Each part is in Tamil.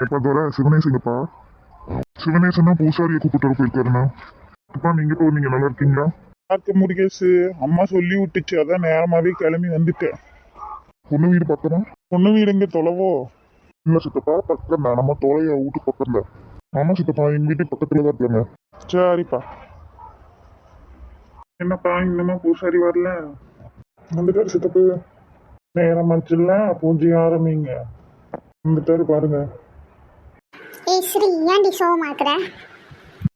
எப்பா தோற சிவனேசங்கப்பா. சிவனேசன் தான் பூசாரியை கூப்பிட்டு வர போயிருக்காருண்ணா. அப்பா நீங்க இப்போ நீங்க நல்லா இருக்கீங்களா? பார்க்க முருகேசு, அம்மா சொல்லி விட்டுச்சு, அதான் நேரமாவே கிளம்பி வந்துட்டேன். பொண்ணு வீடு பக்கமா? பொண்ணு வீடு எங்க தொலைவோ? இல்ல சித்தப்பா, பக்கம் தான். நம்ம தோலைய வீட்டு பக்கம் தான். ஆமா சித்தப்பா, எங்க வீட்டு பக்கத்துல தான் இருக்காங்க. சரிப்பா. என்னப்பா இன்னுமா பூசாரி வரல? வந்துட்டாரு சித்தப்பு. நேரமாச்சுல்ல, பூஜை ஆரம்பிங்க. வந்துட்டாரு பாருங்க. ஏய் ஸ்ரீ, ஏன்டி சோகமா இருக்கிற?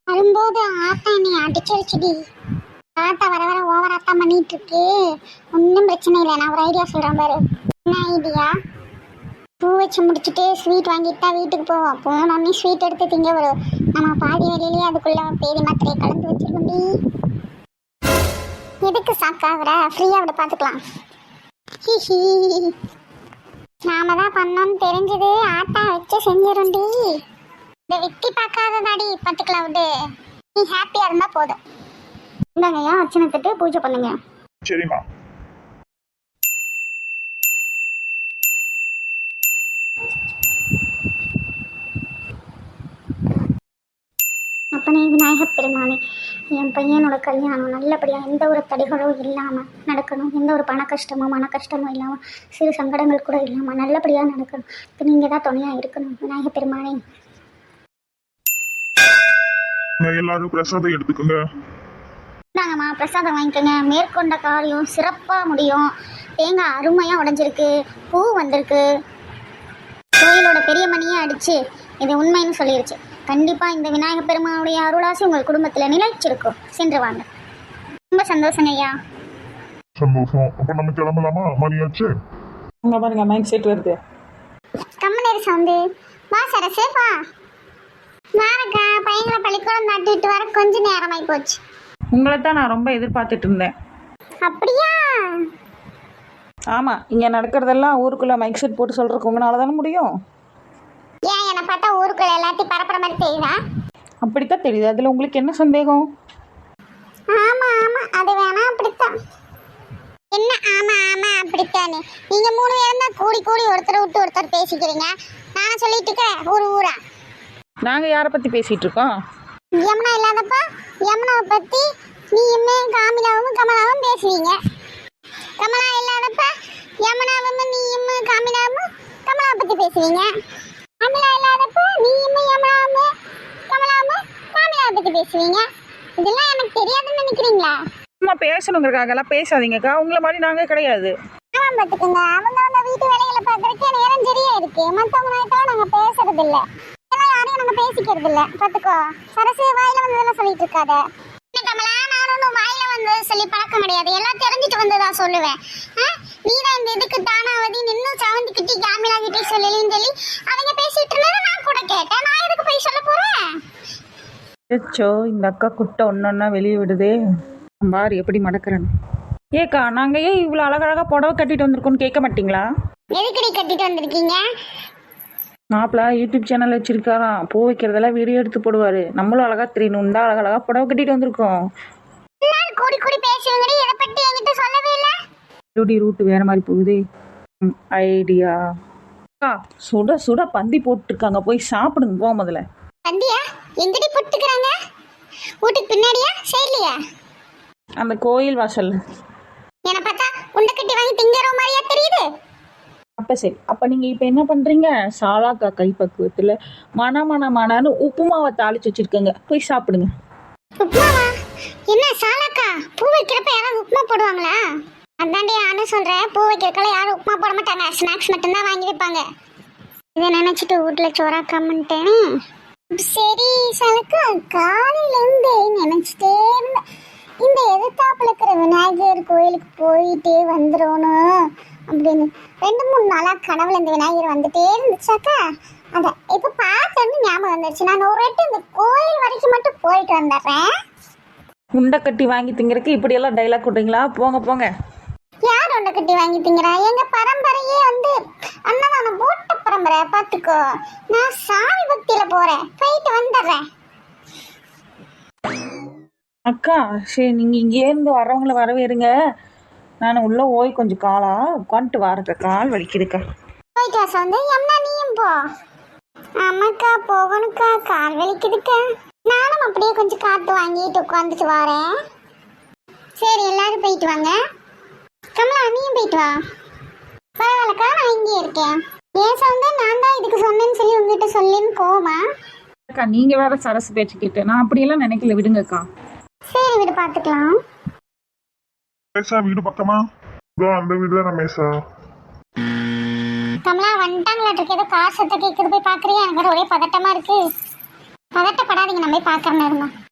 வரும்போது ஆத்தா என்னை அடிச்சிருச்சுடி. ஆத்தா வர வர ஓவர் ஆத்தா பண்ணிட்டு இருக்கு. ஒன்றும் பிரச்சனை இல்லை, நான் ஒரு ஐடியா சொல்கிறேன் பாரு. என்ன ஐடியா? பூ வச்சு முடிச்சுட்டு ஸ்வீட் வாங்கிட்டு தான் வீட்டுக்கு போவோம். போனோடனே ஸ்வீட் எடுத்து திங்க வரும். நம்ம பாதி வழியிலேயே அதுக்குள்ள பேதி மாத்திரையை கலந்து வச்சிருக்கோண்டி. எதுக்கு சாக்காகிற? ஃப்ரீயாக விட பார்த்துக்கலாம். ஹிஹி, நாம தான் பண்ணோன்னு தெரிஞ்சது ஆத்தா வச்சு செஞ்சிருண்டி. இந்த விட்டி பார்க்காததாடி, பார்த்துக்கலாம் விடு. நீ ஹாப்பியாக இருந்தால் போதும். இந்தாங்கய்யா அர்ச்சனை தட்டு, பூஜை பண்ணுங்க. சரிம்மா. அப்பனே விநாயகப் பெருமானே, என் பையனோட கல்யாணம் நல்லபடியாக எந்த ஒரு தடைகளும் இல்லாமல் நடக்கணும். எந்த ஒரு பண கஷ்டமோ மன கஷ்டமோ இல்லாமல், சிறு சங்கடங்கள் கூட இல்லாமல் நல்லபடியாக நடக்கணும். இப்போ நீங்கள் தான் துணையாக இருக்கணும் விநாயகப் பெருமானே. எல்லாரும் பிரசாதம் எடுத்துக்கோங்க. இந்தாங்கம்மா பிரசாதம் வாங்கிக்கோங்க. மேற்கொண்ட காரியம் சிறப்பாக முடியும். தேங்காய் அருமையாக உடைஞ்சிருக்கு, பூ வந்திருக்கு. கோயிலோட பெரிய மணியை அடித்து இது உண்மைன்னு சொல்லிடுச்சு. கண்டிப்பாக இந்த விநாயகப் பெருமானுடைய அருளாசி உங்கள் குடும்பத்தில் நிலைச்சிருக்கும். சென்று வாங்க. ரொம்ப சந்தோஷங்க ஐயா. சந்தோஷம். அப்ப நம்ம கிளம்பலாமா? மணியாச்சு. அங்கே பாருங்க, மைக் செட் வருது. கம்மனேரி சவுண்டு. வா சரசு வா. வாரக்கா, பையங்களை பள்ளிக்கூடம் தட்டிட்டு வர கொஞ்சம் நேரமாகி போச்சு. உங்களை தான் நான் ரொம்ப எதிர்பார்த்துட்டு இருந்தேன். அப்படியா? ஆமாம், இங்கே நடக்கிறதெல்லாம் ஊருக்குள்ளே மைக் செட் போட்டு சொல்கிறக்கு உங்களால தானே முடியும். ஏன் என்னை பார்த்தா ஊருக்குள்ள எல்லாத்தையும் பரப்புற மாதிரி தெரியுதா? அப்படித்தான் தெரியுது. அதில் உங்களுக்கு என்ன சந்தேகம்? ஆமாம் ஆமாம், அது வேணா அப்படித்தான். என்ன ஆமாம் ஆமாம் அப்படித்தானே? நீங்கள் 3 பேரும் தான் கூடி கூடி ஒருத்தர் விட்டு ஒருத்தர் பேசிக்கிறீங்க. நானும் சொல்லிட்டு இருக்கேன் ஊர் ஊரா. நாங்கள் யாரை பற்றி பேசிகிட்டு இருக்கோம்? யமுனா இல்லாதப்பா யமுனாவை பற்றி நீயுமே காமிலாவும் கமலாவும் பேசுவீங்க. கமலா இல்லாதப்ப யமுனாவும் நீயும் காமிலாவும் கமலாவை பற்றி பேசுவீங்க. கமலா இல்லாதப்ப நீயும் யமுனாவும் கமலாவும் காமிலாவை பற்றி பேசுவீங்க. இதெல்லாம் எனக்கு தெரியாதுன்னு நினைக்கிறீங்களா? சும்மா பேசணுங்கிறக்காகலாம் பேசாதீங்கக்கா. உங்களை மாதிரி நாங்கள் கிடையாது. ஆமாம் பார்த்துக்குங்க, அவங்க வீட்டு வேலைகளை பார்க்குறக்கே நேரம் சரியா இருக்கு. மற்றவங்க நாய்த்தாலும் நாங்கள் பேசுறது இல்லை. யாரையும் நாங்க பேசிக்கிறது இல்ல. பாத்துக்கோ சரசு, வாயில வந்ததெல்லாம் சொல்லிட்டு இருக்காத. கமலா, நான் ஒன்றும் வாயில வந்தது சொல்லி பழக்கம் கிடையாது. எல்லாம் தெரிஞ்சுட்டு வந்ததான் சொல்லுவேன். நீதான் இந்த இதுக்கு தானாவதி நின்று சவந்திக்கிட்டி காமிலா கிட்டே சொல்லலின்னு சொல்லி அவங்க பேசிட்டு இருந்தா நான் கூட கேட்டேன். நான் எதுக்கு போய் சொல்ல போறேன்? அச்சோ, இந்த அக்கா குட்டை ஒன்றொன்னா வெளியே விடுதே. பாரு எப்படி மடக்கிறேன்னு. ஏக்கா, நாங்கள் ஏன் இவ்வளோ அழகழகாக புடவை கட்டிட்டு வந்திருக்கோன்னு கேட்க மாட்டிங்களா? எதுக்கடி கட்டிட்டு வந்திருக்கீங்க? மாப்பிள்ள யூடியூப் சேனல் வச்சிருக்காராம். பூ வைக்கிறதெல்லாம் வீடியோ எடுத்து போடுவார். நம்மளும் அழகாக தெரியணும் தான் அழகழகாக புடவை கட்டிட்டு வந்திருக்கோம். கூடி கூடி பேசுவீங்கடி, இதை பற்றி என்கிட்ட சொல்லவே இல்லை. ரூட்டு வேற மாதிரி போகுது. ஐடியா. சுட சுட பந்தி போட்டுருக்காங்க, போய் சாப்பிடுங்க. போ முதல்ல. பந்தியா? எங்கடி போட்டுக்கிறாங்க? வீட்டுக்கு பின்னாடியா சைட்லையா? அந்த கோயில் வாசல். என்னை பார்த்தா உண்டை கட்டி வாங்கி திங்கிற மாதிரியா தெரியுது? அப்போ சரி, அப்போ நீங்கள் இப்போ என்ன பண்ணுறீங்க? சாலாக்கா கைப்பக்குவத்தில் மணான்னு உப்புமாவை தாளிச்சு வச்சுருக்கங்க, போய் சாப்பிடுங்க. உப்புமாவா? என்ன சாலாக்கா, பூ வைக்கிறப்ப யாராவது உப்புமா போடுவாங்களா? அதாண்டி நானும் சொல்கிறேன், பூ வைக்கிறக்கெல்லாம் யாரும் உப்புமா போட மாட்டாங்க. ஸ்நாக்ஸ் மட்டும்தான் வாங்கி வைப்பாங்க. இதை நினச்சிட்டு வீட்டில் சோறாக்காமட்டேன்னு. சரி சாலாக்கா, காலையிலேருந்து நினச்சிட்டே இருந்தேன், இந்த எதிர்த்தாப்புல இருக்கிற விநாயகர் கோயிலுக்கு போயிட்டே வந்துடணும் அப்படின்னு. 2-3 நாளாக கனவுல இந்த விநாயகர் வந்துட்டே இருந்துச்சாக்கா, அதை இப்போ பார்த்தோன்னு ஞாபகம் வந்துருச்சு. நான் ஒரு வாட்டி இந்த கோயில் வரைக்கும் மட்டும் போயிட்டு வந்துடுறேன். உண்டை கட்டி வாங்கி திங்கிறதுக்கு இப்படியெல்லாம் டைலாக் விட்றீங்களா? போங்க போங்க. யார் உண்டை கட்டி வாங்கி திங்கிறா? எங்கள் பரம்பரையே அன்னதானம் போட்ட பரம்பரை. பார்த்துக்கோ, நான் சாமி பக்தியில் போகிறேன், போயிட்டு வந்துடுறேன். அக்கா சரி, நீங்கள் இங்கேருந்து வரவங்களை வரவேறுங்க. நான் உள்ளே ஓய் கொஞ்சம் காலா உட்காந்துட்டு வரக்க, கால் வலிக்குதுக்கா. போயிட்டு வா சவுந்து. யமுனா நீயும் போ. ஆமாக்கா போகணுக்கா, கால் வலிக்குதுக்கா. நானும் அப்படியே கொஞ்சம் காத்து வாங்கிட்டு உட்காந்துட்டு வரேன். சரி எல்லாரும் போயிட்டு வாங்க. கமலா நீயும் போயிட்டு வா. பரவாயில்லக்கா, நான் இங்கே இருக்கேன். ஏன் சவுந்தா, நான் தான் இதுக்கு சொன்னேன்னு சொல்லி உங்ககிட்ட சொல்லின்னு கோவமா? அக்கா நீங்கள் வேற சரசு பேச்சு கேட்டு நான் அப்படியெல்லாம் நினைக்கல, விடுங்கக்கா. சரி விடு, பார்த்துக்கலாம். ரமேஷா வீடு பக்கமா? இதோ அந்த வீடு தான் ரமேஷா. கமலா வந்துட்டாங்களாட்டு ஏதோ கார் சத்தம் கேட்குது, போய் பார்க்குறியா? எனக்கு ஒரே பதட்டமா இருக்கு. பதட்டப்படாதீங்க, நம்ம போய் பார்க்கறேன்.